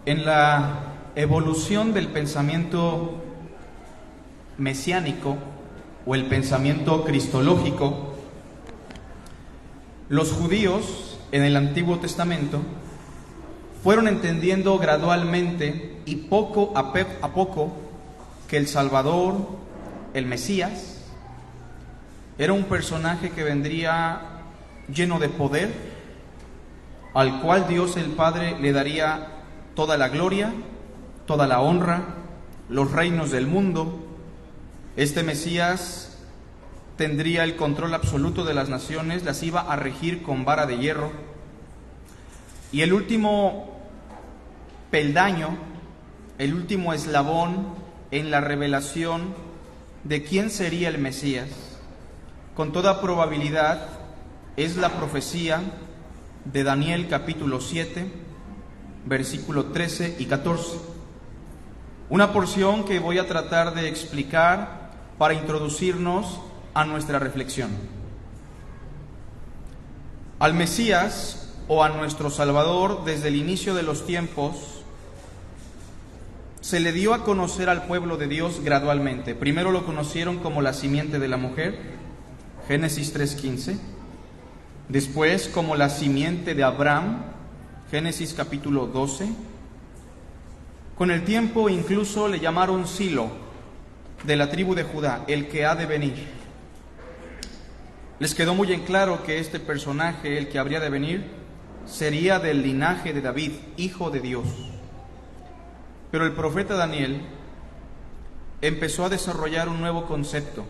En la evolución del pensamiento mesiánico o el pensamiento cristológico, los judíos en el Antiguo Testamento fueron entendiendo gradualmente y poco a poco que el Salvador, el Mesías, era un personaje que vendría lleno de poder, al cual Dios el Padre le daría toda la gloria, toda la honra, los reinos del mundo. Este Mesías tendría el control absoluto de las naciones, las iba a regir con vara de hierro. Y el último peldaño, el último eslabón en la revelación de quién sería el Mesías, con toda probabilidad es la profecía de Daniel capítulo 7, versículo 13 y 14. Una porción que voy a tratar de explicar para introducirnos a nuestra reflexión. Al Mesías o a nuestro Salvador, desde el inicio de los tiempos, se le dio a conocer al pueblo de Dios gradualmente. Primero lo conocieron como la simiente de la mujer, Génesis 3:15. Después como la simiente de Abraham, Génesis capítulo 12. Con el tiempo incluso le llamaron Silo, de la tribu de Judá, el que ha de venir. Les quedó muy en claro que este personaje, el que habría de venir, sería del linaje de David, hijo de Dios. Pero el profeta Daniel empezó a desarrollar un nuevo concepto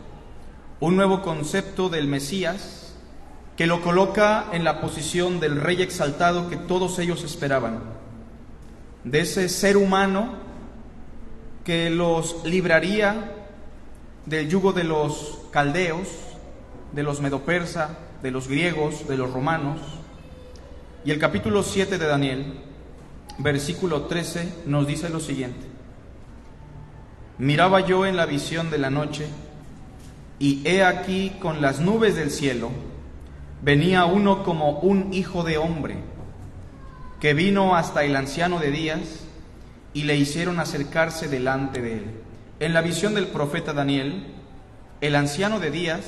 del Mesías, que lo coloca en la posición del rey exaltado que todos ellos esperaban, de ese ser humano que los libraría del yugo de los caldeos, de los medopersa, de los griegos, de los romanos. Y el capítulo 7 de Daniel, versículo 13, nos dice lo siguiente: miraba yo en la visión de la noche, y he aquí con las nubes del cielo venía uno como un hijo de hombre, que vino hasta el anciano de días, y le hicieron acercarse delante de él. En la visión del profeta Daniel, el anciano de días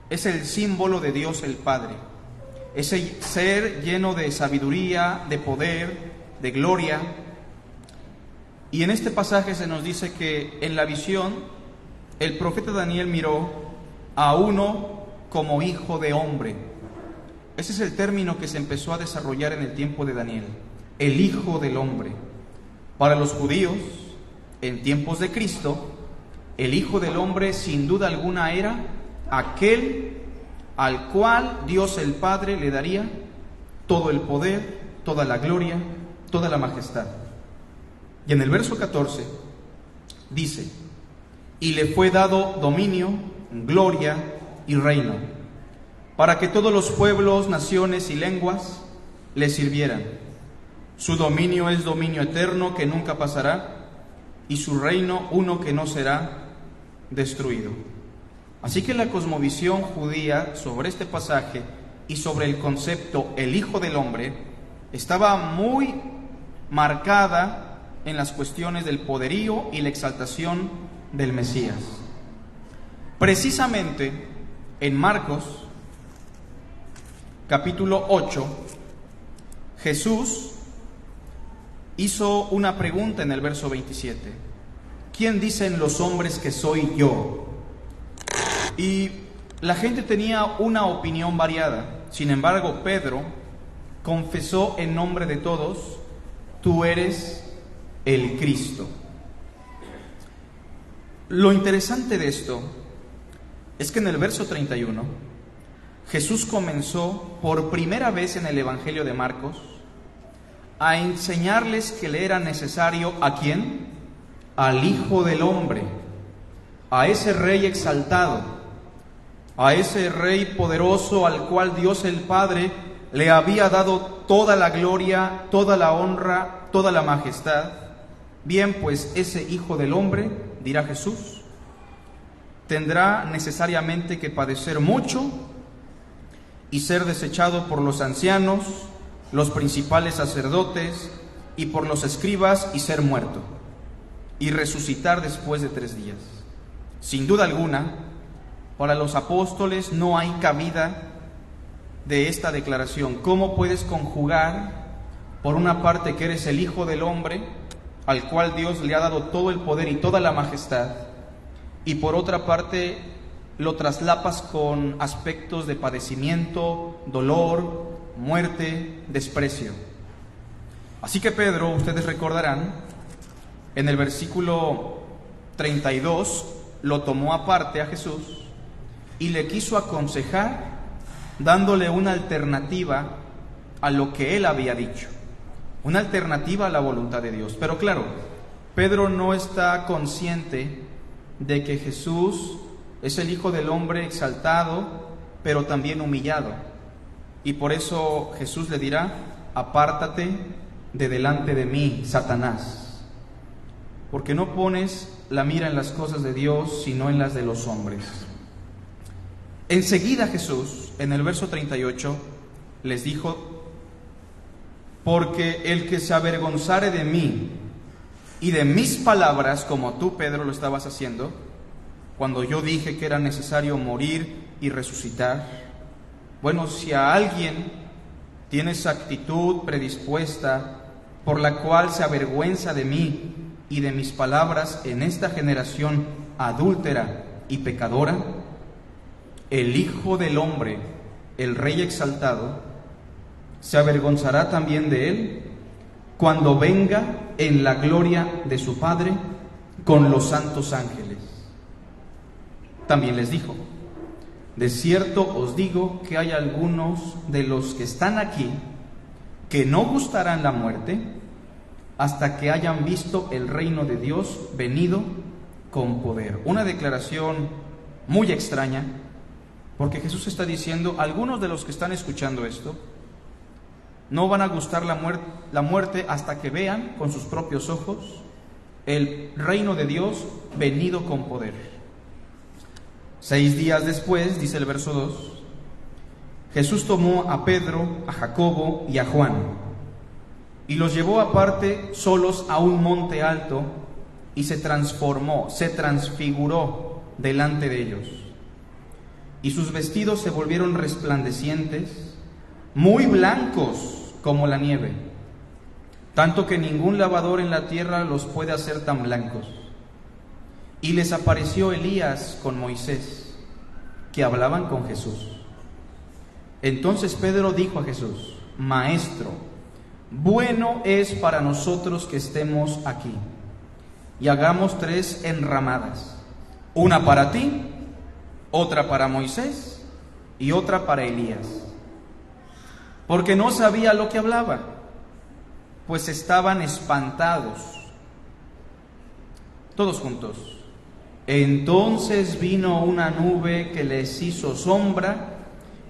es el símbolo de Dios el Padre, ese ser lleno de sabiduría, de poder, de gloria. Y en este pasaje se nos dice que en la visión el profeta Daniel miró a uno como hijo de hombre. Ese es el término que se empezó a desarrollar en el tiempo de Daniel, el Hijo del Hombre. Para los judíos, en tiempos de Cristo, el Hijo del Hombre sin duda alguna era aquel al cual Dios el Padre le daría todo el poder, toda la gloria, toda la majestad. Y en el verso 14 dice: y le fue dado dominio, gloria y reino, para que todos los pueblos, naciones y lenguas le sirvieran. Su dominio es dominio eterno que nunca pasará, y su reino uno que no será destruido. Así que la cosmovisión judía sobre este pasaje y sobre el concepto el Hijo del Hombre estaba muy marcada en las cuestiones del poderío y la exaltación del Mesías. Precisamente en Marcos capítulo 8, Jesús hizo una pregunta en el verso 27. ¿Quién dicen los hombres que soy yo? Y la gente tenía una opinión variada. Sin embargo, Pedro confesó en nombre de todos: tú eres el Cristo. Lo interesante de esto es que en el verso 31, Jesús comenzó por primera vez en el Evangelio de Marcos a enseñarles que le era necesario, ¿a quién? Al Hijo del Hombre, a ese Rey exaltado, a ese Rey poderoso al cual Dios el Padre le había dado toda la gloria, toda la honra, toda la majestad. Bien, pues ese Hijo del Hombre, dirá Jesús, tendrá necesariamente que padecer mucho y ser desechado por los ancianos, los principales sacerdotes y por los escribas y ser muerto, y resucitar después de 3 días. Sin duda alguna, para los apóstoles no hay cabida de esta declaración. ¿Cómo puedes conjugar, por una parte, que eres el Hijo del Hombre, al cual Dios le ha dado todo el poder y toda la majestad, y por otra parte lo traslapas con aspectos de padecimiento, dolor, muerte, desprecio? Así que Pedro, ustedes recordarán, en el versículo 32, lo tomó aparte a Jesús y le quiso aconsejar, dándole una alternativa a lo que él había dicho, una alternativa a la voluntad de Dios. Pero claro, Pedro no está consciente de que Jesús es el Hijo del Hombre exaltado, pero también humillado. Y por eso Jesús le dirá: apártate de delante de mí, Satanás, porque no pones la mira en las cosas de Dios, sino en las de los hombres. Enseguida Jesús, en el verso 38, les dijo: porque el que se avergonzare de mí y de mis palabras, como tú, Pedro, lo estabas haciendo, cuando yo dije que era necesario morir y resucitar. Bueno, si a alguien tiene esa actitud predispuesta por la cual se avergüenza de mí y de mis palabras en esta generación adúltera y pecadora, el Hijo del Hombre, el Rey exaltado, se avergonzará también de él cuando venga en la gloria de su Padre con los santos ángeles. También les dijo: de cierto os digo que hay algunos de los que están aquí que no gustarán la muerte hasta que hayan visto el reino de Dios venido con poder. Una declaración muy extraña, porque Jesús está diciendo: algunos de los que están escuchando esto no van a gustar la muerte hasta que vean con sus propios ojos el reino de Dios venido con poder. 6 días después, dice el verso 2, Jesús tomó a Pedro, a Jacobo y a Juan, y los llevó aparte solos a un monte alto, y se transfiguró delante de ellos. Y sus vestidos se volvieron resplandecientes, muy blancos como la nieve, tanto que ningún lavador en la tierra los puede hacer tan blancos. Y les apareció Elías con Moisés, que hablaban con Jesús. Entonces Pedro dijo a Jesús: Maestro, bueno es para nosotros que estemos aquí, y hagamos 3 enramadas, una para ti, otra para Moisés y otra para Elías. Porque no sabía lo que hablaba, pues estaban espantados. Todos juntos. Entonces vino una nube que les hizo sombra,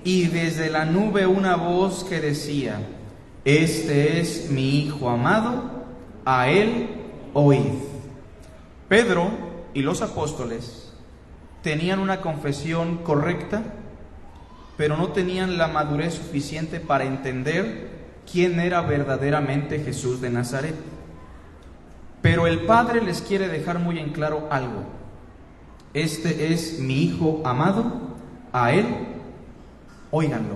y desde la nube una voz que decía: este es mi Hijo amado, a él oíd. Pedro y los apóstoles tenían una confesión correcta, pero no tenían la madurez suficiente para entender quién era verdaderamente Jesús de Nazaret. Pero el Padre les quiere dejar muy en claro algo: este es mi Hijo amado, a él óiganlo,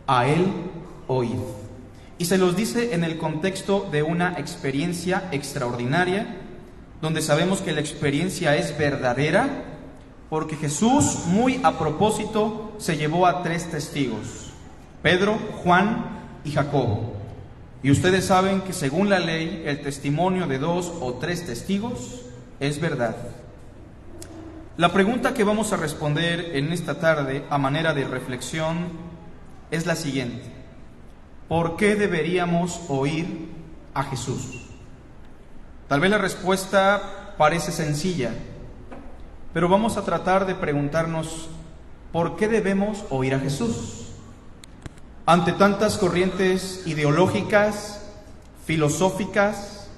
a él oíd. Y se los dice en el contexto de una experiencia extraordinaria, donde sabemos que la experiencia es verdadera, porque Jesús, muy a propósito, se llevó a 3 testigos: Pedro, Juan y Jacobo. Y ustedes saben que según la ley, el testimonio de 2 o 3 testigos es verdad. La pregunta que vamos a responder en esta tarde, a manera de reflexión, es la siguiente: ¿por qué deberíamos oír a Jesús? Tal vez la respuesta parece sencilla, pero vamos a tratar de preguntarnos: ¿por qué debemos oír a Jesús? Ante tantas corrientes ideológicas, filosóficas,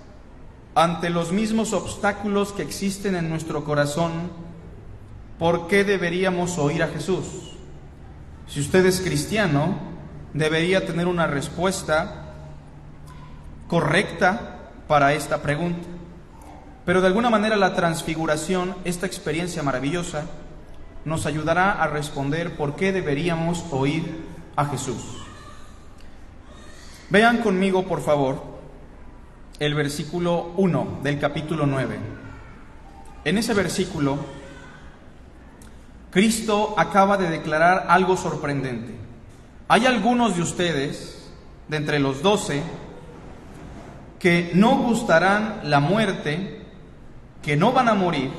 ante los mismos obstáculos que existen en nuestro corazón, ¿por qué deberíamos oír a Jesús? Si usted es cristiano, debería tener una respuesta correcta para esta pregunta. Pero de alguna manera la transfiguración, esta experiencia maravillosa, nos ayudará a responder por qué deberíamos oír a Jesús. Vean conmigo, por favor, el versículo 1 del capítulo 9. En ese versículo, Cristo acaba de declarar algo sorprendente. Hay algunos de ustedes, de entre los 12, que no gustarán la muerte, que no van a morir,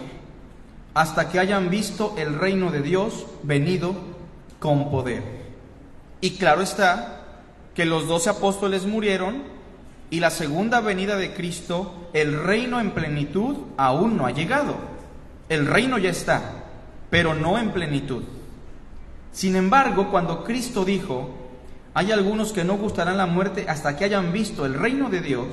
hasta que hayan visto el reino de Dios venido con poder. Y claro está que los 12 apóstoles murieron y la segunda venida de Cristo, el reino en plenitud, aún no ha llegado. El reino ya está, pero no en plenitud. Sin embargo, cuando Cristo dijo, hay algunos que no gustarán la muerte hasta que hayan visto el reino de Dios,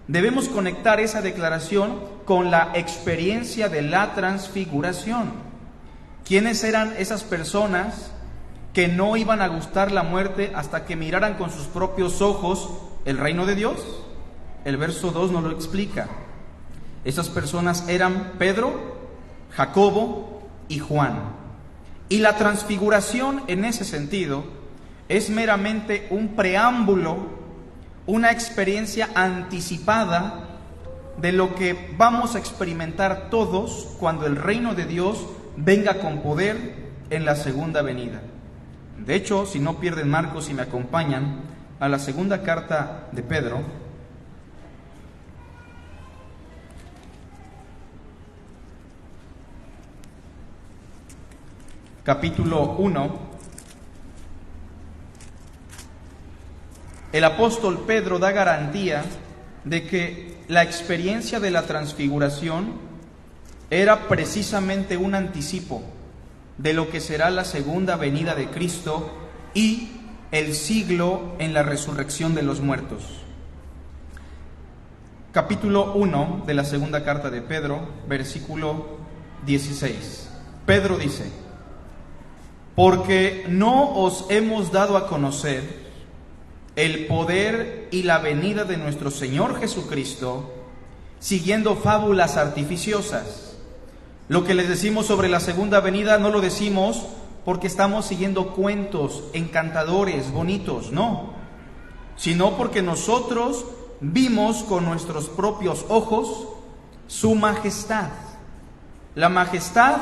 debemos conectar esa declaración con la experiencia de la transfiguración. ¿Quiénes eran esas personas que no iban a gustar la muerte hasta que miraran con sus propios ojos el reino de Dios? El verso 2 nos lo explica. Esas personas eran Pedro, Jacobo y Juan. Y la transfiguración en ese sentido es meramente un preámbulo, una experiencia anticipada de lo que vamos a experimentar todos cuando el reino de Dios venga con poder en la segunda venida. De hecho, si no pierden Marcos y me acompañan a la segunda carta de Pedro, capítulo 1, el apóstol Pedro da garantía de que la experiencia de la transfiguración era precisamente un anticipo de lo que será la segunda venida de Cristo y el siglo en la resurrección de los muertos. Capítulo 1 de la segunda carta de Pedro, versículo 16. Pedro dice: porque no os hemos dado a conocer el poder y la venida de nuestro Señor Jesucristo, siguiendo fábulas artificiosas. Lo que les decimos sobre la segunda venida no lo decimos porque estamos siguiendo cuentos encantadores, bonitos, no, sino porque nosotros vimos con nuestros propios ojos su majestad. La majestad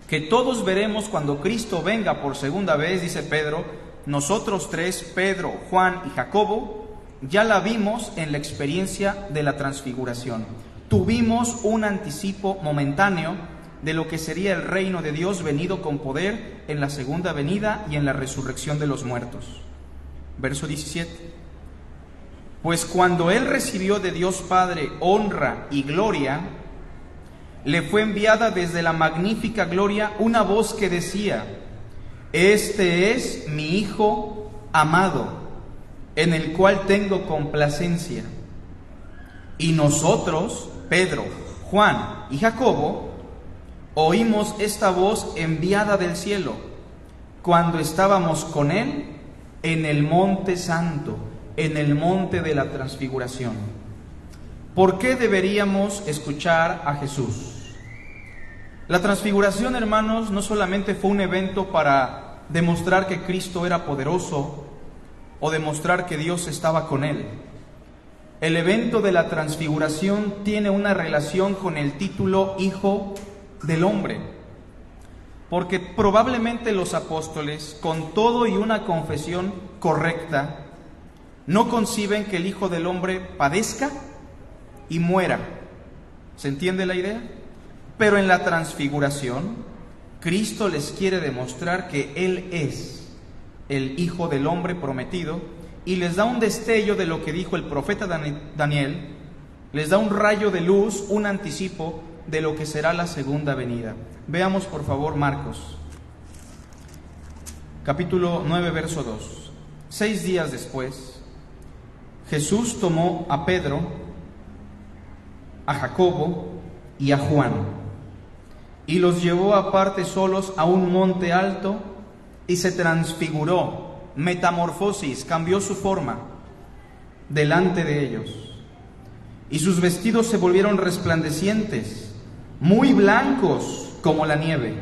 que todos veremos cuando Cristo venga por segunda vez, dice Pedro. Nosotros tres, Pedro, Juan y Jacobo, ya la vimos en la experiencia de la transfiguración. Tuvimos un anticipo momentáneo de lo que sería el reino de Dios venido con poder en la segunda venida y en la resurrección de los muertos. Verso 17. Pues cuando Él recibió de Dios Padre honra y gloria, le fue enviada desde la magnífica gloria una voz que decía: este es mi Hijo amado, en el cual tengo complacencia. Y nosotros, Pedro, Juan y Jacobo, oímos esta voz enviada del cielo, cuando estábamos con Él en el monte santo, en el monte de la transfiguración. ¿Por qué deberíamos escuchar a Jesús? La transfiguración, hermanos, no solamente fue un evento para demostrar que Cristo era poderoso o demostrar que Dios estaba con Él. El evento de la transfiguración tiene una relación con el título Hijo del Hombre, porque probablemente los apóstoles, con todo y una confesión correcta, no conciben que el Hijo del Hombre padezca y muera. ¿Se entiende la idea? Pero en la transfiguración, Cristo les quiere demostrar que Él es el Hijo del Hombre prometido y les da un destello de lo que dijo el profeta Daniel, les da un rayo de luz, un anticipo de lo que será la segunda venida. Veamos por favor Marcos, capítulo 9, verso 2. 6 días después, Jesús tomó a Pedro, a Jacobo y a Juan, y los llevó aparte solos a un monte alto, y se transfiguró, metamorfosis, cambió su forma. delante de ellos, y sus vestidos se volvieron resplandecientes, muy blancos como la nieve.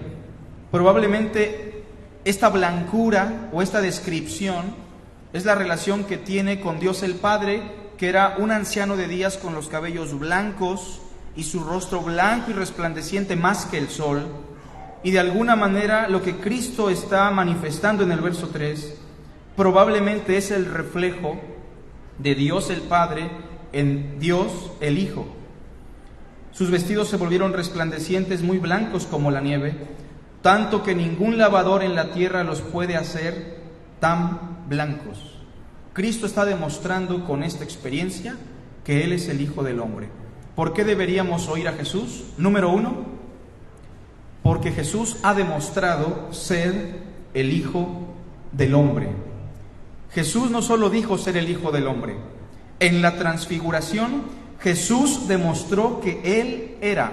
Probablemente esta blancura o esta descripción es la relación que tiene con Dios el Padre, que era un anciano de días con los cabellos blancos y su rostro blanco y resplandeciente más que el sol. Y de alguna manera lo que Cristo está manifestando en el verso 3 probablemente es el reflejo de Dios el Padre en Dios el Hijo. Sus vestidos se volvieron resplandecientes, muy blancos como la nieve, tanto que ningún lavador en la tierra los puede hacer tan blancos. Cristo está demostrando con esta experiencia que Él es el Hijo del Hombre. ¿Por qué deberíamos oír a Jesús? Número 1, porque Jesús ha demostrado ser el Hijo del Hombre. Jesús no solo dijo ser el Hijo del Hombre. En la transfiguración, Jesús demostró que Él era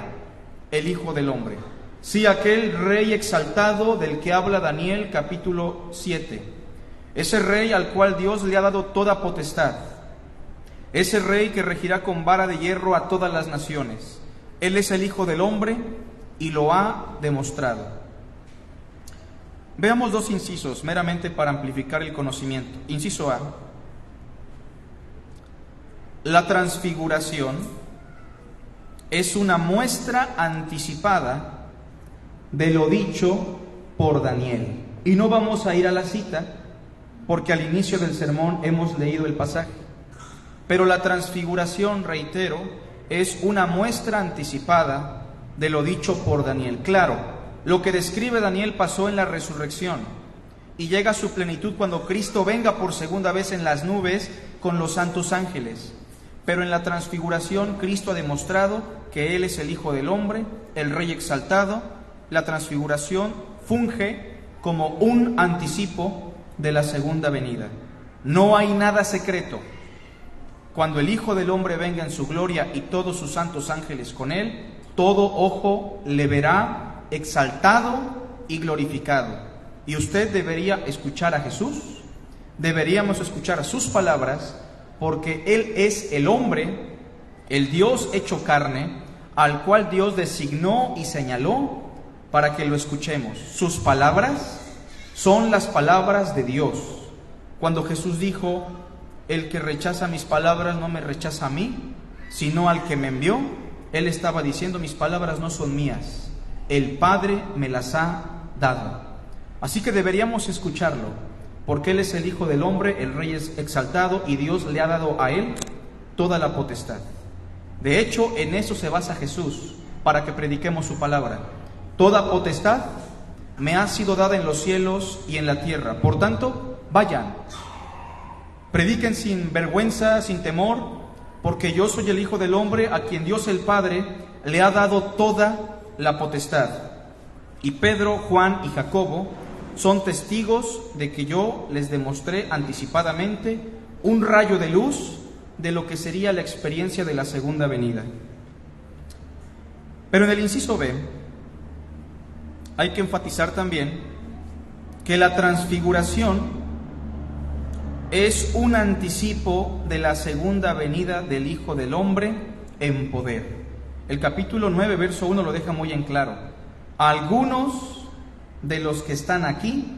el Hijo del Hombre. Sí, aquel Rey exaltado del que habla Daniel capítulo 7. Ese Rey al cual Dios le ha dado toda potestad. Ese Rey que regirá con vara de hierro a todas las naciones. Él es el Hijo del Hombre y lo ha demostrado. Veamos dos incisos meramente para amplificar el conocimiento. Inciso A. La transfiguración es una muestra anticipada de lo dicho por Daniel. Y no vamos a ir a la cita porque al inicio del sermón hemos leído el pasaje. Pero la transfiguración, reitero, es una muestra anticipada de lo dicho por Daniel. Claro, lo que describe Daniel pasó en la resurrección y llega a su plenitud cuando Cristo venga por segunda vez en las nubes con los santos ángeles. Pero en la transfiguración Cristo ha demostrado que Él es el Hijo del Hombre, el Rey exaltado. La transfiguración funge como un anticipo de la segunda venida. No hay nada secreto. Cuando el Hijo del Hombre venga en su gloria y todos sus santos ángeles con Él, todo ojo le verá exaltado y glorificado. Y usted debería escuchar a Jesús, deberíamos escuchar sus palabras, porque Él es el hombre, el Dios hecho carne, al cual Dios designó y señaló para que lo escuchemos. Sus palabras son las palabras de Dios. Cuando Jesús dijo, el que rechaza mis palabras no me rechaza a mí, sino al que me envió, Él estaba diciendo, mis palabras no son mías, el Padre me las ha dado. Así que deberíamos escucharlo, porque Él es el Hijo del Hombre, el Rey es exaltado y Dios le ha dado a Él toda la potestad. De hecho, en eso se basa Jesús, para que prediquemos su palabra. Toda potestad me ha sido dada en los cielos y en la tierra. Por tanto, vayan, prediquen sin vergüenza, sin temor, porque yo soy el Hijo del Hombre a quien Dios el Padre le ha dado toda la potestad. Y Pedro, Juan y Jacobo son testigos de que yo les demostré anticipadamente un rayo de luz de lo que sería la experiencia de la segunda venida. Pero en el inciso B hay que enfatizar también que la transfiguración es un anticipo de la segunda venida del Hijo del Hombre en poder. El capítulo 9, verso 1 lo deja muy en claro. Algunos de los que están aquí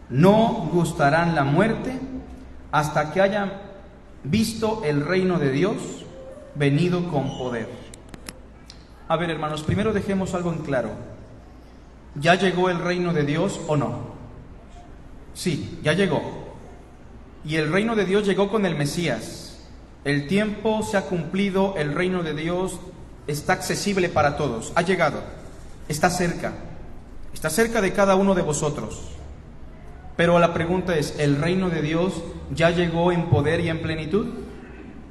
no gustarán la muerte hasta que hayan visto el reino de Dios venido con poder. A ver, hermanos, primero dejemos algo en claro. ¿Ya llegó el reino de Dios o no? Sí, ya llegó. Y el reino de Dios llegó con el Mesías. El tiempo se ha cumplido, el reino de Dios está accesible para todos. Ha llegado, está cerca de cada uno de vosotros. Pero la pregunta es, ¿el reino de Dios ya llegó en poder y en plenitud?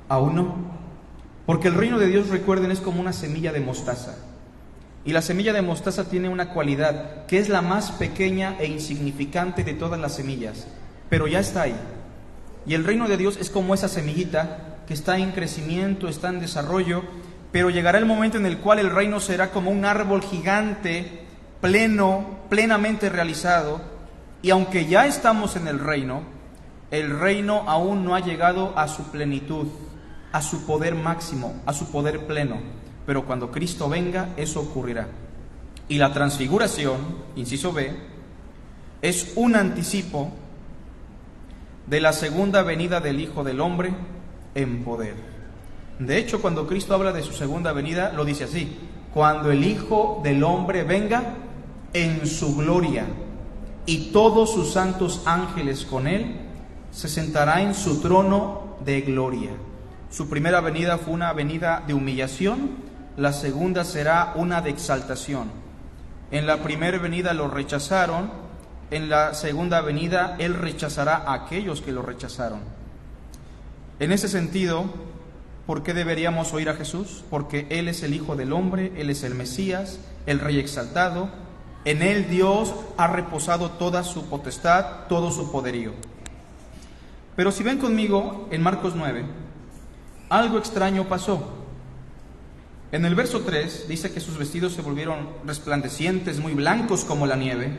Aún no. Porque el reino de Dios, recuerden, es como una semilla de mostaza. Y la semilla de mostaza tiene una cualidad, que es la más pequeña e insignificante de todas las semillas, pero ya está ahí. Y el reino de Dios es como esa semillita que está en crecimiento, está en desarrollo, pero llegará el momento en el cual el reino será como un árbol gigante, plenamente realizado. Y aunque ya estamos en el reino, el reino aún no ha llegado a su plenitud, a su poder máximo, a su poder pleno, pero cuando Cristo venga, eso ocurrirá. Y la transfiguración, inciso B, es un anticipo de la segunda venida del Hijo del Hombre en poder. De hecho, cuando Cristo habla de su segunda venida, lo dice así: cuando el Hijo del Hombre venga en su gloria y todos sus santos ángeles con él, se sentará en su trono de gloria. Su primera venida fue una venida de humillación, la segunda será una de exaltación. En la primera venida lo rechazaron, en la segunda venida Él rechazará a aquellos que lo rechazaron. En ese sentido, ¿por qué deberíamos oír a Jesús? Porque Él es el Hijo del Hombre, Él es el Mesías, el Rey exaltado. En Él Dios ha reposado toda su potestad, todo su poderío. Pero si ven conmigo en Marcos 9, algo extraño pasó. En el verso 3 dice que sus vestidos se volvieron resplandecientes, muy blancos como la nieve,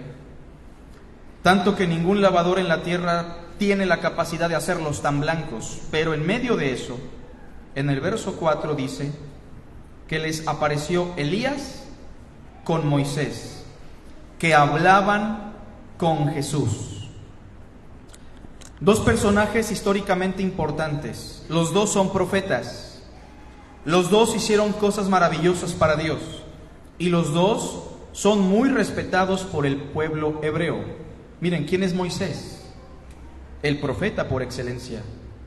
tanto que ningún lavador en la tierra tiene la capacidad de hacerlos tan blancos. Pero en medio de eso, en el verso 4 dice que les apareció Elías con Moisés, que hablaban con Jesús. Dos personajes históricamente importantes. Los dos son profetas. Los dos hicieron cosas maravillosas para Dios. Y los dos son muy respetados por el pueblo hebreo. Miren, ¿quién es Moisés? El profeta por excelencia.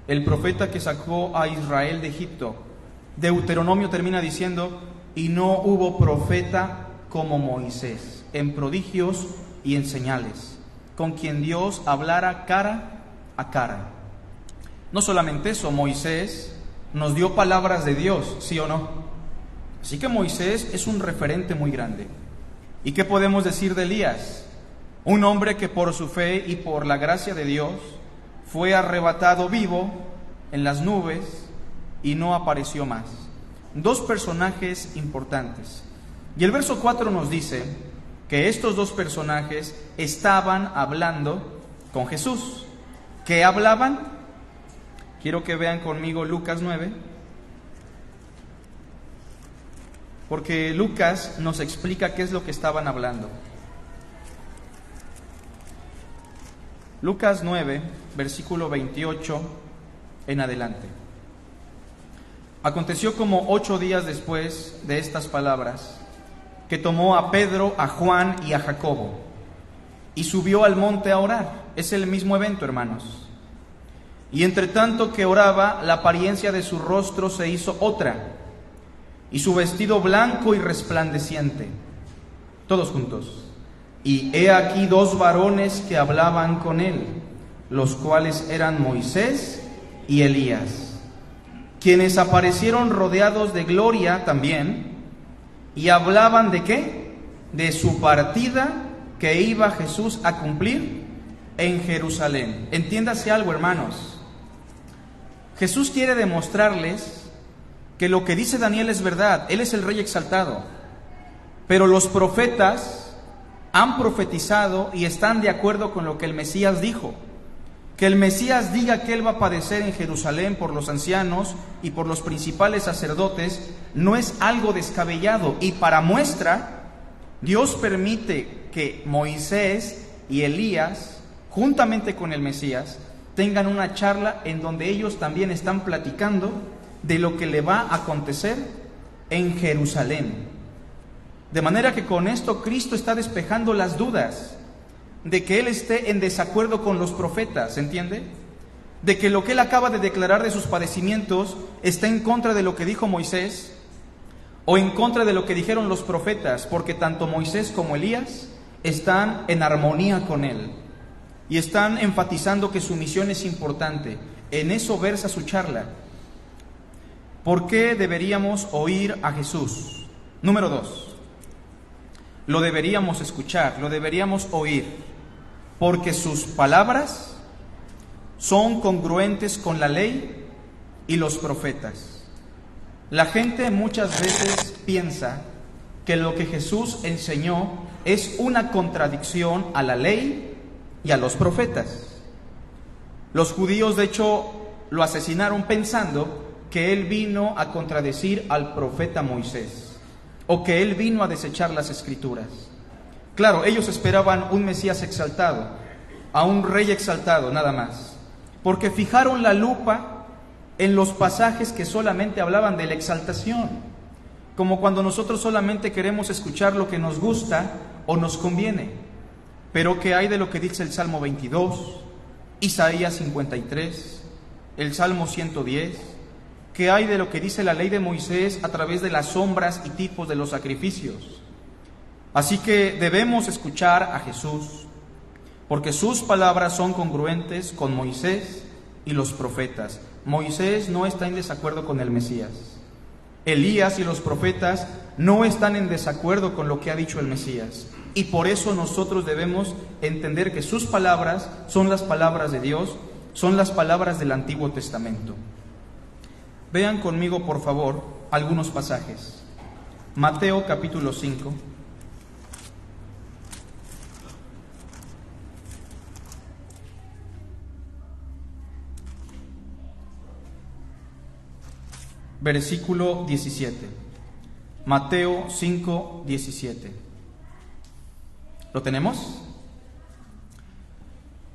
El profeta que sacó a Israel de Egipto. Deuteronomio termina diciendo: y no hubo profeta como Moisés, en prodigios y en señales, con quien Dios hablara cara a cara. No solamente eso, Moisés nos dio palabras de Dios, ¿sí o no? Así que Moisés es un referente muy grande. ¿Y qué podemos decir de Elías? Un hombre que por su fe y por la gracia de Dios fue arrebatado vivo en las nubes y no apareció más. Dos personajes importantes. Y el verso 4 nos dice que estos dos personajes estaban hablando con Jesús. ¿Qué hablaban? Quiero que vean conmigo Lucas 9, porque Lucas nos explica qué es lo que estaban hablando. Lucas 9, versículo 28 en adelante. Aconteció como 8 días después de estas palabras, que tomó a Pedro, a Juan y a Jacobo, y subió al monte a orar. Es el mismo evento, hermanos. Y entre tanto que oraba, la apariencia de su rostro se hizo otra, y su vestido blanco y resplandeciente. Todos juntos. Y he aquí dos varones que hablaban con él, los cuales eran Moisés y Elías, quienes aparecieron rodeados de gloria también, y hablaban ¿de qué? De su partida que iba Jesús a cumplir en Jerusalén. Entiéndase algo, hermanos. Jesús quiere demostrarles que lo que dice Daniel es verdad. Él es el Rey exaltado. Pero los profetas han profetizado y están de acuerdo con lo que el Mesías dijo. Que el Mesías diga que Él va a padecer en Jerusalén por los ancianos y por los principales sacerdotes no es algo descabellado. Y para muestra, Dios permite que Moisés y Elías, juntamente con el Mesías, tengan una charla en donde ellos también están platicando de lo que le va a acontecer en Jerusalén. De manera que con esto Cristo está despejando las dudas de que Él esté en desacuerdo con los profetas, ¿entiende? De que lo que Él acaba de declarar de sus padecimientos está en contra de lo que dijo Moisés o en contra de lo que dijeron los profetas, porque tanto Moisés como Elías están en armonía con Él. Y están enfatizando que su misión es importante. En eso versa su charla. ¿Por qué deberíamos oír a Jesús? Número 2. Lo deberíamos escuchar, lo deberíamos oír, porque sus palabras son congruentes con la ley y los profetas. La gente muchas veces piensa que lo que Jesús enseñó es una contradicción a la ley y a los profetas. Los judíos, de hecho, lo asesinaron pensando que él vino a contradecir al profeta Moisés, o que él vino a desechar las Escrituras. Claro, ellos esperaban un Mesías exaltado, a un rey exaltado, nada más, porque fijaron la lupa en los pasajes que solamente hablaban de la exaltación, como cuando nosotros solamente queremos escuchar lo que nos gusta o nos conviene. Pero ¿qué hay de lo que dice el Salmo 22, Isaías 53, el Salmo 110? ¿Qué hay de lo que dice la ley de Moisés a través de las sombras y tipos de los sacrificios? Así que debemos escuchar a Jesús, porque sus palabras son congruentes con Moisés y los profetas. Moisés no está en desacuerdo con el Mesías. Elías y los profetas no están en desacuerdo con lo que ha dicho el Mesías. Y por eso nosotros debemos entender que sus palabras son las palabras de Dios, son las palabras del Antiguo Testamento. Vean conmigo, por favor, algunos pasajes. Mateo capítulo 5. Versículo 17. Mateo 5, 17. ¿Lo tenemos?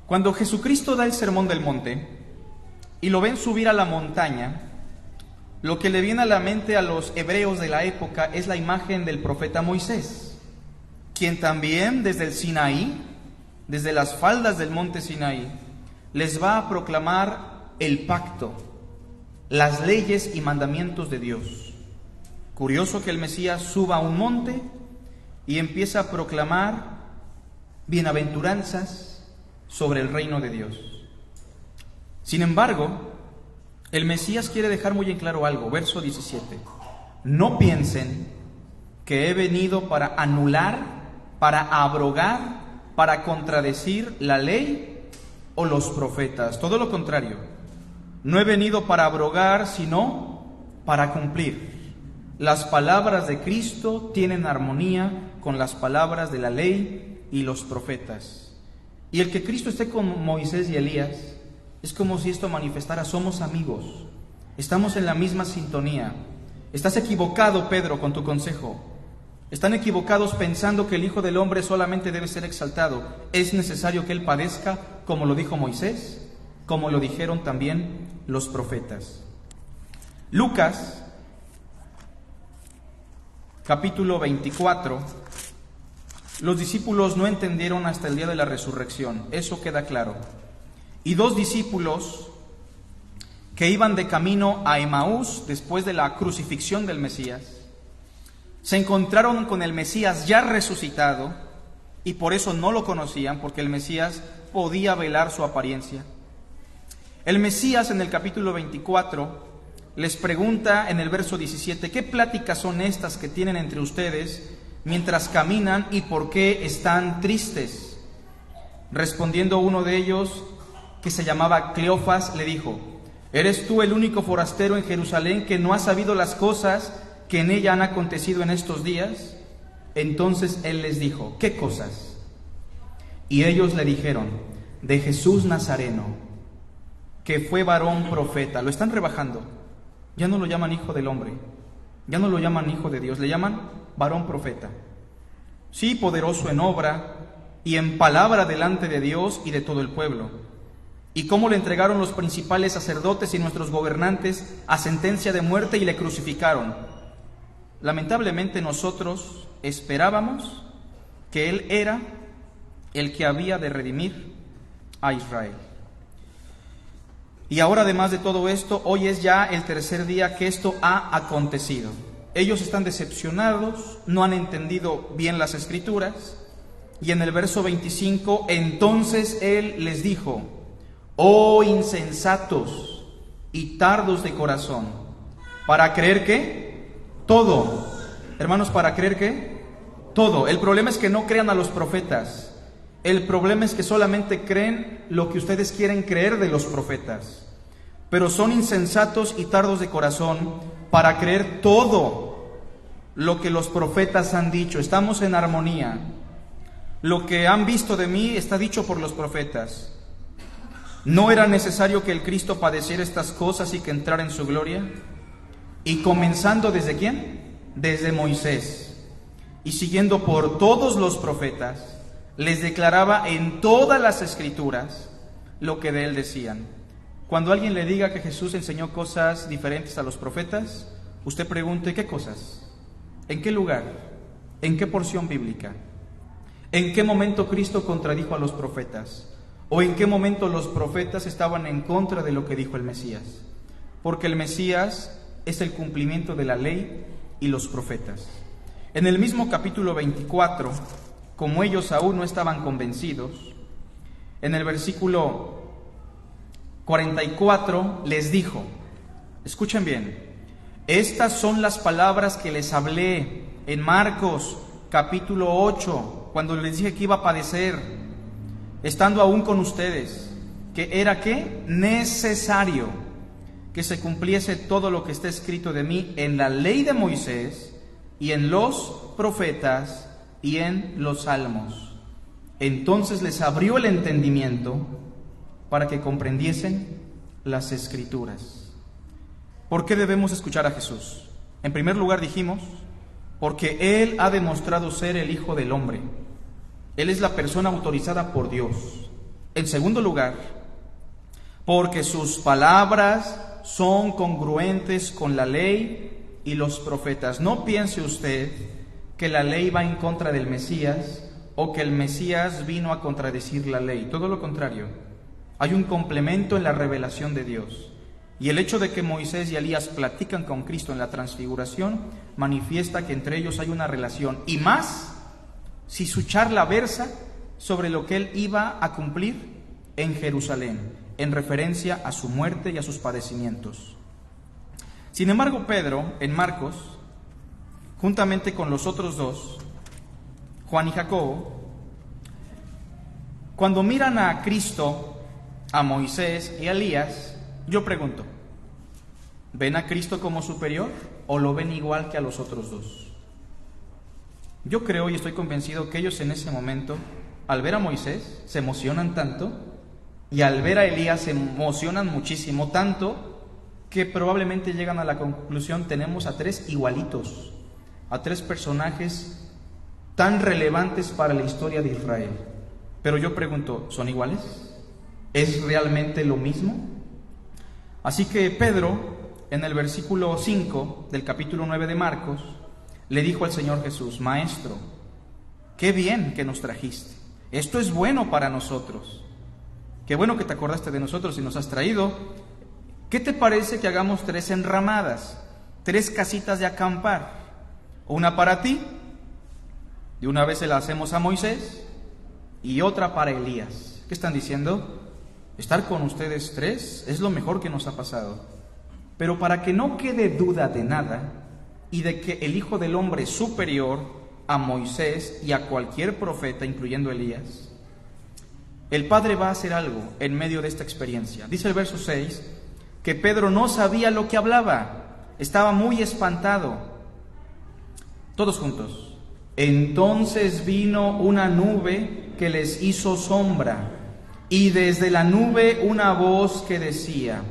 Cuando Jesucristo da el sermón del monte y lo ven subir a la montaña, lo que le viene a la mente a los hebreos de la época es la imagen del profeta Moisés, quien también desde el Sinaí, desde las faldas del monte Sinaí, les va a proclamar el pacto, las leyes y mandamientos de Dios. Curioso que el Mesías suba a un monte y empieza a proclamar bienaventuranzas sobre el reino de Dios. Sin embargo, el Mesías quiere dejar muy en claro algo, verso 17. No piensen que he venido para anular, para abrogar, para contradecir la ley o los profetas. Todo lo contrario. No he venido para abrogar, sino para cumplir. Las palabras de Cristo tienen armonía con las palabras de la ley y los profetas. Y el que Cristo esté con Moisés y Elías es como si esto manifestara: somos amigos, estamos en la misma sintonía. Estás equivocado, Pedro, con tu consejo. Están equivocados pensando que el Hijo del Hombre solamente debe ser exaltado. Es necesario que Él padezca, como lo dijo Moisés, como lo dijeron también los profetas. Lucas, capítulo 24. Los discípulos no entendieron hasta el día de la resurrección, eso queda claro. Y 2 discípulos que iban de camino a Emaús después de la crucifixión del Mesías, se encontraron con el Mesías ya resucitado y por eso no lo conocían, porque el Mesías podía velar su apariencia. El Mesías en el capítulo 24 les pregunta en el verso 17: ¿qué pláticas son estas que tienen entre ustedes mientras caminan y por qué están tristes? Respondiendo uno de ellos, que se llamaba Cleofas, le dijo: ¿eres tú el único forastero en Jerusalén que no ha sabido las cosas que en ella han acontecido en estos días? Entonces él les dijo: ¿qué cosas? Y ellos le dijeron: de Jesús Nazareno, que fue varón profeta. Lo están rebajando. Ya no lo llaman hijo del hombre, ya no lo llaman hijo de Dios, le llaman varón profeta. Sí, poderoso en obra y en palabra delante de Dios y de todo el pueblo. Y cómo le entregaron los principales sacerdotes y nuestros gobernantes a sentencia de muerte y le crucificaron. Lamentablemente nosotros esperábamos que Él era el que había de redimir a Israel. Y ahora, además de todo esto, hoy es ya el tercer día que esto ha acontecido. Ellos están decepcionados, no han entendido bien las Escrituras. Y en el verso 25, entonces Él les dijo: oh insensatos y tardos de corazón, ¿para creer qué? Todo. Hermanos, ¿para creer qué? Todo. El problema es que no crean a los profetas. El problema es que solamente creen lo que ustedes quieren creer de los profetas. Pero son insensatos y tardos de corazón para creer todo lo que los profetas han dicho. Estamos en armonía. Lo que han visto de mí está dicho por los profetas. ¿No era necesario que el Cristo padeciera estas cosas y que entrara en su gloria? Y comenzando ¿desde quién? Desde Moisés, y siguiendo por todos los profetas, les declaraba en todas las Escrituras lo que de él decían. Cuando alguien le diga que Jesús enseñó cosas diferentes a los profetas, usted pregunte, ¿qué cosas? ¿En qué lugar? ¿En qué porción bíblica? ¿En qué momento Cristo contradijo a los profetas? ¿O en qué momento los profetas estaban en contra de lo que dijo el Mesías? Porque el Mesías es el cumplimiento de la ley y los profetas. En el mismo capítulo 24, como ellos aún no estaban convencidos, en el versículo 44 les dijo, escuchen bien, estas son las palabras que les hablé en Marcos capítulo 8, cuando les dije que iba a padecer, estando aún con ustedes, que era ¿qué? Necesario que se cumpliese todo lo que está escrito de mí en la ley de Moisés y en los profetas y en los salmos. Entonces les abrió el entendimiento para que comprendiesen las Escrituras. ¿Por qué debemos escuchar a Jesús? En primer lugar dijimos, porque Él ha demostrado ser el Hijo del Hombre. Él es la persona autorizada por Dios. En segundo lugar, porque sus palabras son congruentes con la ley y los profetas. No piense usted que la ley va en contra del Mesías o que el Mesías vino a contradecir la ley. Todo lo contrario. Hay un complemento en la revelación de Dios. Y el hecho de que Moisés y Elías platican con Cristo en la transfiguración manifiesta que entre ellos hay una relación. Y más si su charla versa sobre lo que él iba a cumplir en Jerusalén, en referencia a su muerte y a sus padecimientos. Sin embargo, Pedro, en Marcos, juntamente con los otros dos, Juan y Jacobo, cuando miran a Cristo, a Moisés y a Elías, yo pregunto, ¿ven a Cristo como superior o lo ven igual que a los otros dos? Yo creo y estoy convencido que ellos en ese momento, al ver a Moisés, se emocionan tanto, y al ver a Elías se emocionan muchísimo, tanto que probablemente llegan a la conclusión, tenemos a tres igualitos, a tres personajes tan relevantes para la historia de Israel. Pero yo pregunto, ¿son iguales? ¿Es realmente lo mismo? Así que Pedro, en el versículo 5 del capítulo 9 de Marcos, le dijo al Señor Jesús, Maestro, qué bien que nos trajiste, esto es bueno para nosotros. Qué bueno que te acordaste de nosotros y nos has traído. ¿Qué te parece que hagamos 3 enramadas, 3 casitas de acampar? Una para ti, y una vez se la hacemos a Moisés, y otra para Elías. ¿Qué están diciendo? Estar con ustedes 3 es lo mejor que nos ha pasado. Pero para que no quede duda de nada, y de que el Hijo del Hombre es superior a Moisés y a cualquier profeta, incluyendo Elías, el Padre va a hacer algo en medio de esta experiencia. Dice el verso 6, que Pedro no sabía lo que hablaba, estaba muy espantado. Todos juntos. Entonces vino una nube que les hizo sombra, y desde la nube una voz que decía,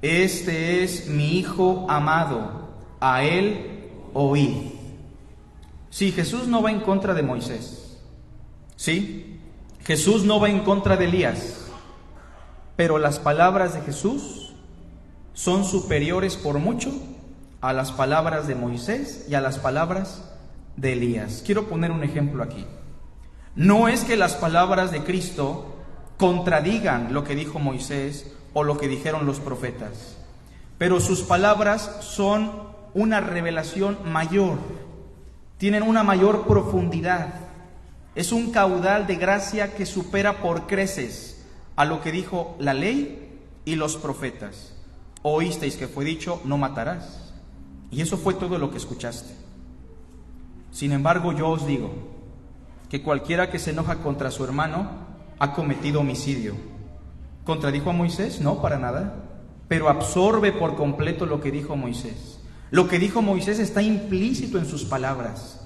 este es mi Hijo amado, a él oíd. Sí, Jesús no va en contra de Moisés. Sí, Jesús no va en contra de Elías, pero las palabras de Jesús son superiores por mucho a las palabras de Moisés y a las palabras de Elías. Quiero poner un ejemplo aquí. No es que las palabras de Cristo contradigan lo que dijo Moisés o lo que dijeron los profetas, pero sus palabras son una revelación mayor, tienen una mayor profundidad. Es un caudal de gracia que supera por creces a lo que dijo la ley y los profetas. Oísteis que fue dicho, no matarás. Y eso fue todo lo que escuchaste. Sin embargo, yo os digo que cualquiera que se enoja contra su hermano ha cometido homicidio. ¿Contradijo a Moisés? No, para nada. Pero absorbe por completo lo que dijo Moisés. Lo que dijo Moisés está implícito en sus palabras.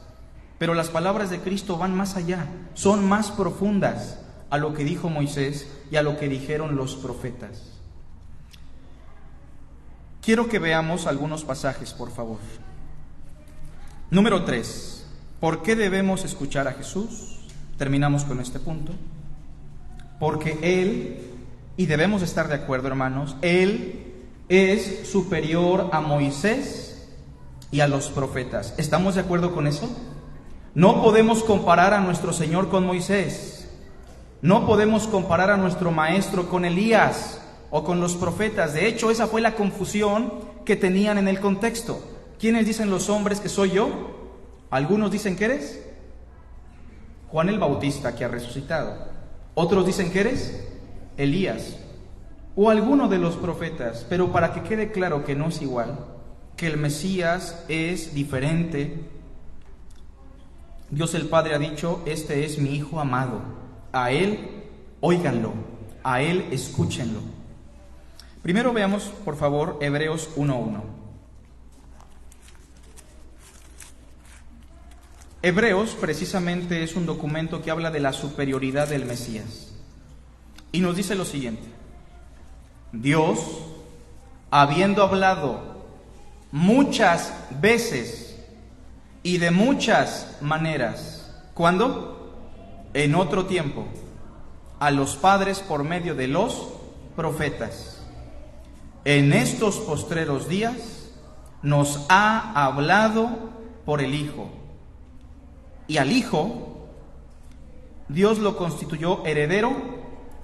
Pero las palabras de Cristo van más allá, son más profundas. a lo que dijo Moisés y a lo que dijeron los profetas. Quiero que veamos algunos pasajes, por favor. Número 3. ¿Por qué debemos escuchar a Jesús? Terminamos con este punto. Porque Él, y debemos estar de acuerdo, hermanos, Él es superior a Moisés y a los profetas. ¿Estamos de acuerdo con eso? No podemos comparar a nuestro Señor con Moisés. No podemos comparar a nuestro Maestro con Elías o con los profetas. De hecho, esa fue la confusión que tenían en el contexto. ¿Quiénes dicen los hombres que soy yo? Algunos dicen que eres Juan el Bautista, que ha resucitado. Otros dicen que eres Elías o alguno de los profetas. Pero para que quede claro que no es igual, que el Mesías es diferente, Dios el Padre ha dicho: este es mi Hijo amado, a Él óiganlo, a Él escúchenlo. Primero veamos, por favor, Hebreos 1:1. Hebreos precisamente es un documento que habla de la superioridad del Mesías. Y nos dice lo siguiente: Dios, habiendo hablado muchas veces y de muchas maneras, ¿cuándo? En otro tiempo, a los padres por medio de los profetas. En estos postreros días nos ha hablado por el Hijo. Y al Hijo Dios lo constituyó heredero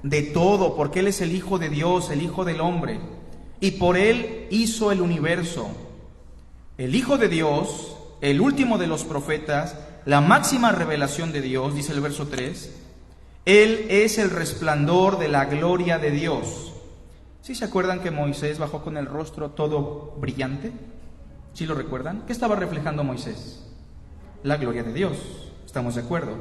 de todo, porque Él es el Hijo de Dios, el Hijo del hombre, y por Él hizo el universo. El Hijo de Dios, el último de los profetas, la máxima revelación de Dios, dice el verso 3, Él es el resplandor de la gloria de Dios. ¿Sí se acuerdan que Moisés bajó con el rostro todo brillante? ¿Sí lo recuerdan? ¿Qué estaba reflejando Moisés? La gloria de Dios, estamos de acuerdo.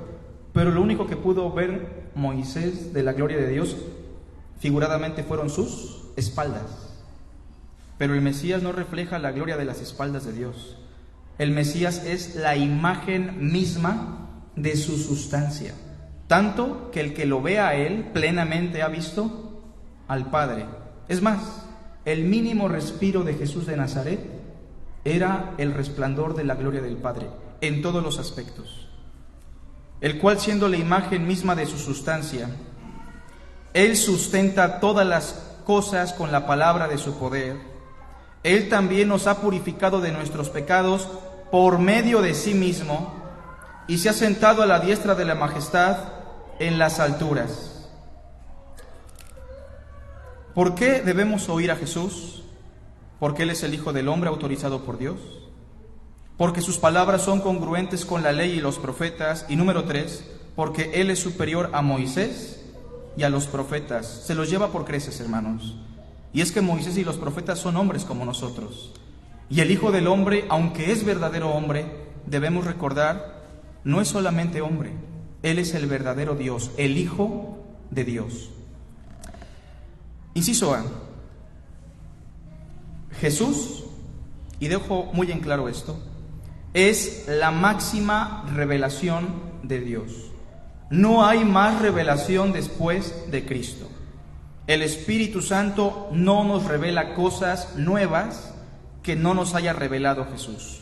Pero lo único que pudo ver Moisés de la gloria de Dios, figuradamente, fueron sus espaldas. Pero el Mesías no refleja la gloria de las espaldas de Dios. El Mesías es la imagen misma de su sustancia, tanto que el que lo ve a Él plenamente ha visto al Padre. Es más, el mínimo respiro de Jesús de Nazaret era el resplandor de la gloria del Padre, en todos los aspectos, el cual, siendo la imagen misma de su sustancia, Él sustenta todas las cosas con la palabra de su poder. Él también nos ha purificado de nuestros pecados por medio de sí mismo, y se ha sentado a la diestra de la majestad en las alturas. ¿Por qué debemos oír a Jesús? Porque Él es el Hijo del hombre autorizado por Dios. Porque sus palabras son congruentes con la ley y los profetas. Y número 3, porque Él es superior a Moisés y a los profetas. Se los lleva por creces, hermanos. Y es que Moisés y los profetas son hombres como nosotros. Y el Hijo del hombre, aunque es verdadero hombre, debemos recordar, no es solamente hombre. Él es el verdadero Dios, el Hijo de Dios. Inciso A. Jesús, y dejo muy en claro esto, es la máxima revelación de Dios. No hay más revelación después de Cristo. El Espíritu Santo no nos revela cosas nuevas que no nos haya revelado Jesús.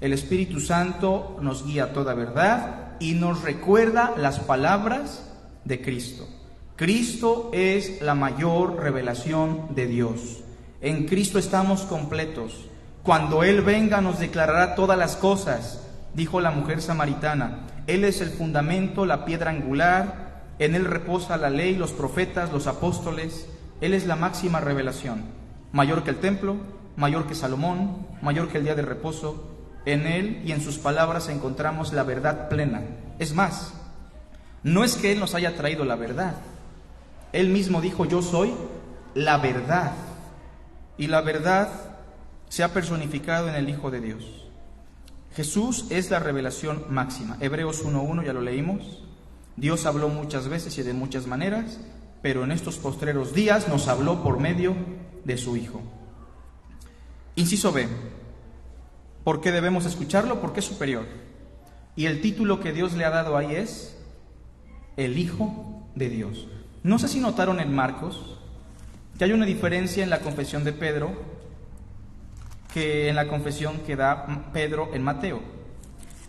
El Espíritu Santo nos guía a toda verdad y nos recuerda las palabras de Cristo. Cristo es la mayor revelación de Dios. En Cristo estamos completos. Cuando Él venga nos declarará todas las cosas, dijo la mujer samaritana. Él es el fundamento, la piedra angular, en Él reposa la ley, los profetas, los apóstoles. Él es la máxima revelación, mayor que el templo, mayor que Salomón, mayor que el día de reposo. En Él y en sus palabras encontramos la verdad plena. Es más, no es que Él nos haya traído la verdad. Él mismo dijo: yo soy la verdad. Y la verdad se ha personificado en el Hijo de Dios. Jesús es la revelación máxima. Hebreos 1:1, ya lo leímos. Dios habló muchas veces y de muchas maneras, pero en estos postreros días nos habló por medio de su Hijo. Inciso B. ¿Por qué debemos escucharlo? Porque es superior. Y el título que Dios le ha dado ahí es el Hijo de Dios. No sé si notaron en Marcos que hay una diferencia en la confesión de Pedro que en la confesión que da Pedro en Mateo.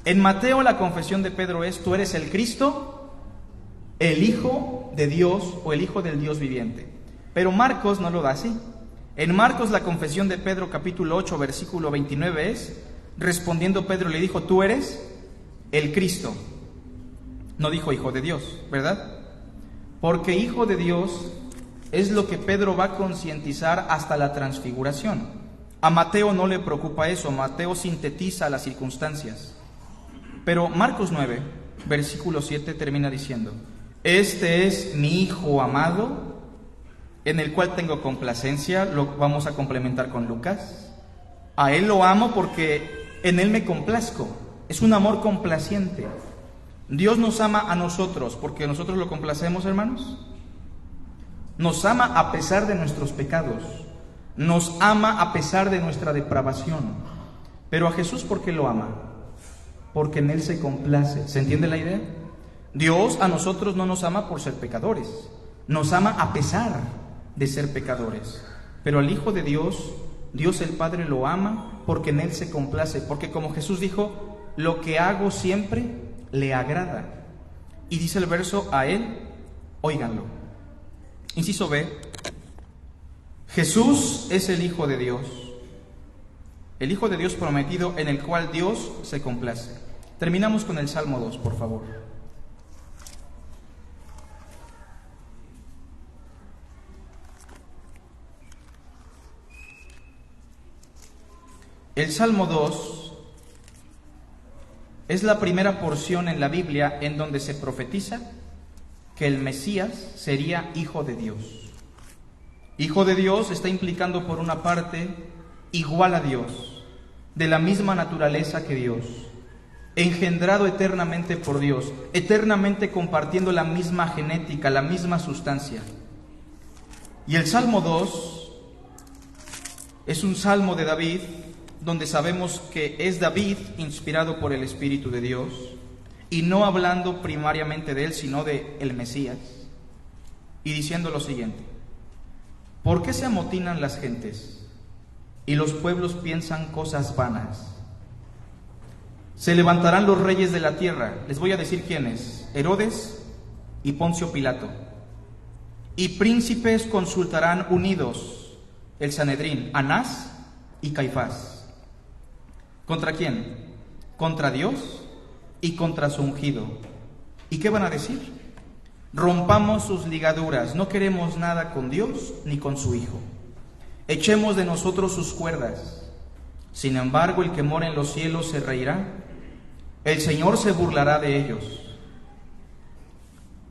En Mateo la confesión de Pedro es: tú eres el Cristo, el Hijo de Dios o el Hijo del Dios viviente. Pero Marcos no lo da así. En Marcos la confesión de Pedro capítulo 8 versículo 29 es: respondiendo Pedro le dijo, tú eres el Cristo. No dijo Hijo de Dios, ¿verdad? Porque Hijo de Dios es lo que Pedro va a concientizar hasta la transfiguración. A Mateo no le preocupa eso, Mateo sintetiza las circunstancias. Pero Marcos 9, versículo 7 termina diciendo: este es mi Hijo amado, en el cual tengo complacencia. Lo vamos a complementar con Lucas. A Él lo amo porque en Él me complazco. Es un amor complaciente. Dios nos ama a nosotros porque nosotros lo complacemos, hermanos. Nos ama a pesar de nuestros pecados. Nos ama a pesar de nuestra depravación. Pero a Jesús, ¿por qué lo ama? Porque en Él se complace. ¿Se entiende la idea? Dios a nosotros no nos ama por ser pecadores. Nos ama a pesar de ser pecadores. Pero al Hijo de Dios, Dios el Padre lo ama porque en Él se complace. Porque como Jesús dijo, lo que hago siempre le agrada. Y dice el verso: a Él, óiganlo. Inciso B: Jesús es el Hijo de Dios. El Hijo de Dios prometido en el cual Dios se complace. Terminamos con el Salmo 2, por favor. El Salmo 2 es la primera porción en la Biblia en donde se profetiza que el Mesías sería Hijo de Dios. Hijo de Dios está implicando, por una parte, igual a Dios, de la misma naturaleza que Dios, engendrado eternamente por Dios, eternamente compartiendo la misma genética, la misma sustancia. Y el Salmo 2 es un salmo de David, donde sabemos que es David inspirado por el Espíritu de Dios, y no hablando primariamente de él, sino de el Mesías, y diciendo lo siguiente: ¿por qué se amotinan las gentes y los pueblos piensan cosas vanas? Se levantarán los reyes de la tierra. Les voy a decir quiénes: Herodes y Poncio Pilato. Y príncipes consultarán unidos, el Sanedrín, Anás y Caifás. ¿Contra quién? Contra Dios y contra su ungido. ¿Y qué van a decir? Rompamos sus ligaduras, no queremos nada con Dios ni con su Hijo. Echemos de nosotros sus cuerdas. Sin embargo, el que mora en los cielos se reirá. El Señor se burlará de ellos.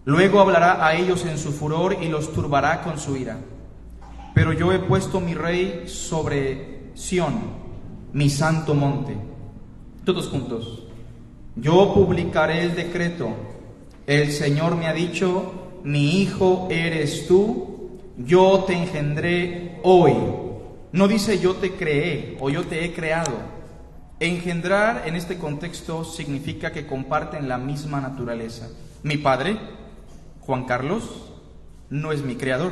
Luego hablará a ellos en su furor y los turbará con su ira. Pero yo he puesto mi rey sobre Sión, mi santo monte. Todos juntos. Yo publicaré el decreto. El Señor me ha dicho: mi hijo eres tú, yo te engendré hoy. No dice yo te creé o yo te he creado. Engendrar en este contexto significa que comparten la misma naturaleza. Mi padre, Juan Carlos, no es mi creador.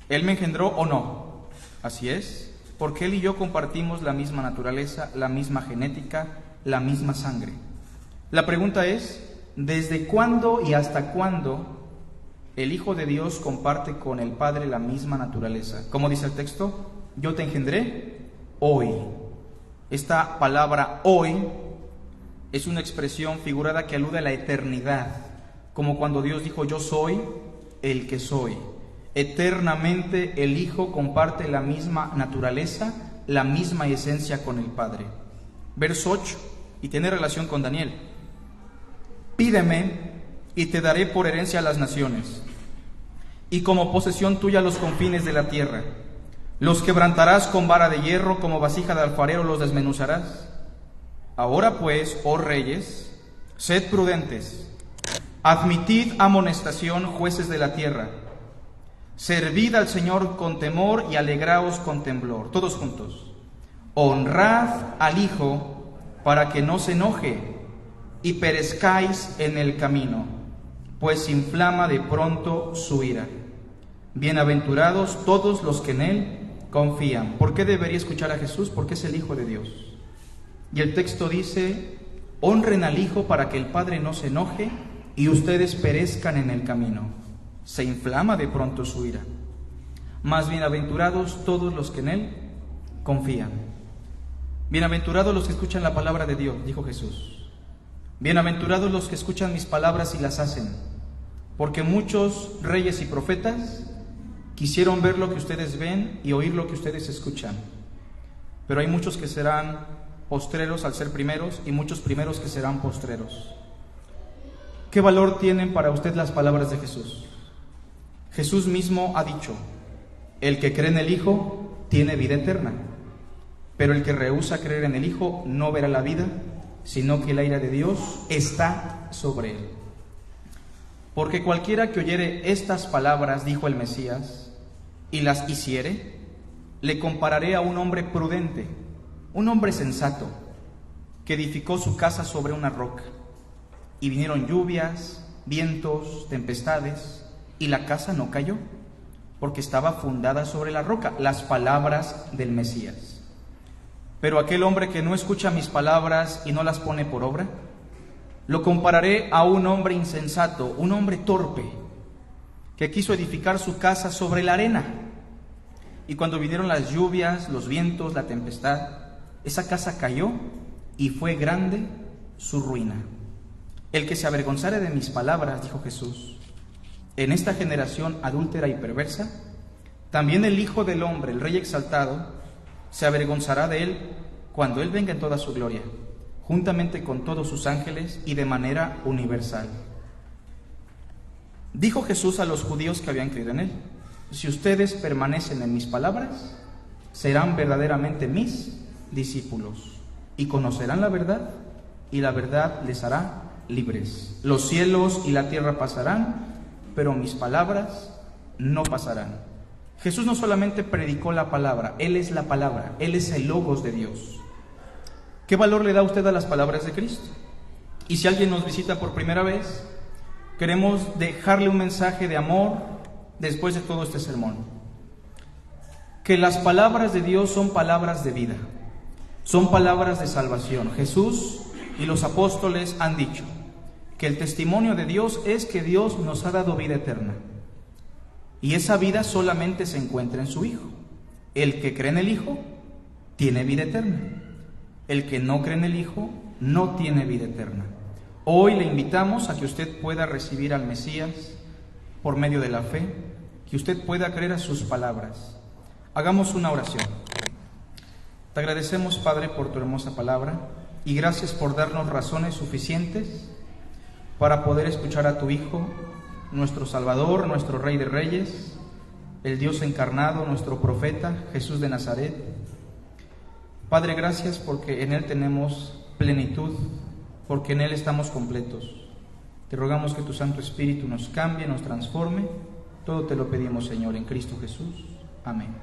¿Él me engendró o no? Así es. Porque él y yo compartimos la misma naturaleza, la misma genética, la misma sangre. La pregunta es: ¿desde cuándo y hasta cuándo el Hijo de Dios comparte con el Padre la misma naturaleza? ¿Cómo dice el texto? Yo te engendré hoy. Esta palabra hoy es una expresión figurada que alude a la eternidad, como cuando Dios dijo: yo soy el que soy. Eternamente el Hijo comparte la misma naturaleza, la misma esencia con el Padre. Verso 8, y tiene relación con Daniel. Pídeme y te daré por herencia a las naciones, y como posesión tuya los confines de la tierra. Los quebrantarás con vara de hierro, como vasija de alfarero los desmenuzarás. Ahora pues, oh reyes, sed prudentes, admitid amonestación, jueces de la tierra. Servid al Señor con temor y alegraos con temblor. Todos juntos. Honrad al Hijo para que no se enoje y perezcáis en el camino, pues inflama de pronto su ira. Bienaventurados todos los que en Él confían. ¿Por qué debería escuchar a Jesús? Porque es el Hijo de Dios. Y el texto dice: honren al Hijo para que el Padre no se enoje y ustedes perezcan en el camino. Se inflama de pronto su ira. Más bienaventurados todos los que en Él confían. Bienaventurados los que escuchan la palabra de Dios, dijo Jesús. Bienaventurados los que escuchan mis palabras y las hacen, porque muchos reyes y profetas quisieron ver lo que ustedes ven y oír lo que ustedes escuchan, pero hay muchos que serán postreros al ser primeros y muchos primeros que serán postreros. ¿Qué valor tienen para usted las palabras de Jesús? Jesús mismo ha dicho: el que cree en el Hijo tiene vida eterna, pero el que rehúsa creer en el Hijo no verá la vida, sino que la ira de Dios está sobre él. Porque cualquiera que oyere estas palabras, dijo el Mesías, y las hiciere, le compararé a un hombre prudente, un hombre sensato, que edificó su casa sobre una roca. Y vinieron lluvias, vientos, tempestades, y la casa no cayó, porque estaba fundada sobre la roca, las palabras del Mesías. Pero aquel hombre que no escucha mis palabras y no las pone por obra, lo compararé a un hombre insensato, un hombre torpe, que quiso edificar su casa sobre la arena. Y cuando vinieron las lluvias, los vientos, la tempestad, esa casa cayó y fue grande su ruina. El que se avergonzare de mis palabras, dijo Jesús, en esta generación adúltera y perversa, también el Hijo del Hombre, el Rey exaltado, se avergonzará de él cuando él venga en toda su gloria, juntamente con todos sus ángeles y de manera universal. Dijo Jesús a los judíos que habían creído en él: si ustedes permanecen en mis palabras, serán verdaderamente mis discípulos y conocerán la verdad, y la verdad les hará libres. Los cielos y la tierra pasarán, pero mis palabras no pasarán. Jesús no solamente predicó la palabra, Él es la palabra, Él es el Logos de Dios. ¿Qué valor le da usted a las palabras de Cristo? Y si alguien nos visita por primera vez, queremos dejarle un mensaje de amor después de todo este sermón. Que las palabras de Dios son palabras de vida, son palabras de salvación. Jesús y los apóstoles han dicho que el testimonio de Dios es que Dios nos ha dado vida eterna. Y esa vida solamente se encuentra en su Hijo. El que cree en el Hijo tiene vida eterna. El que no cree en el Hijo no tiene vida eterna. Hoy le invitamos a que usted pueda recibir al Mesías por medio de la fe, que usted pueda creer a sus palabras. Hagamos una oración. Te agradecemos, Padre, por tu hermosa palabra y gracias por darnos razones suficientes para poder escuchar a tu Hijo, nuestro Salvador, nuestro Rey de Reyes, el Dios encarnado, nuestro profeta, Jesús de Nazaret. Padre, gracias porque en Él tenemos plenitud, porque en Él estamos completos. Te rogamos que tu Santo Espíritu nos cambie, nos transforme. Todo te lo pedimos, Señor, en Cristo Jesús. Amén.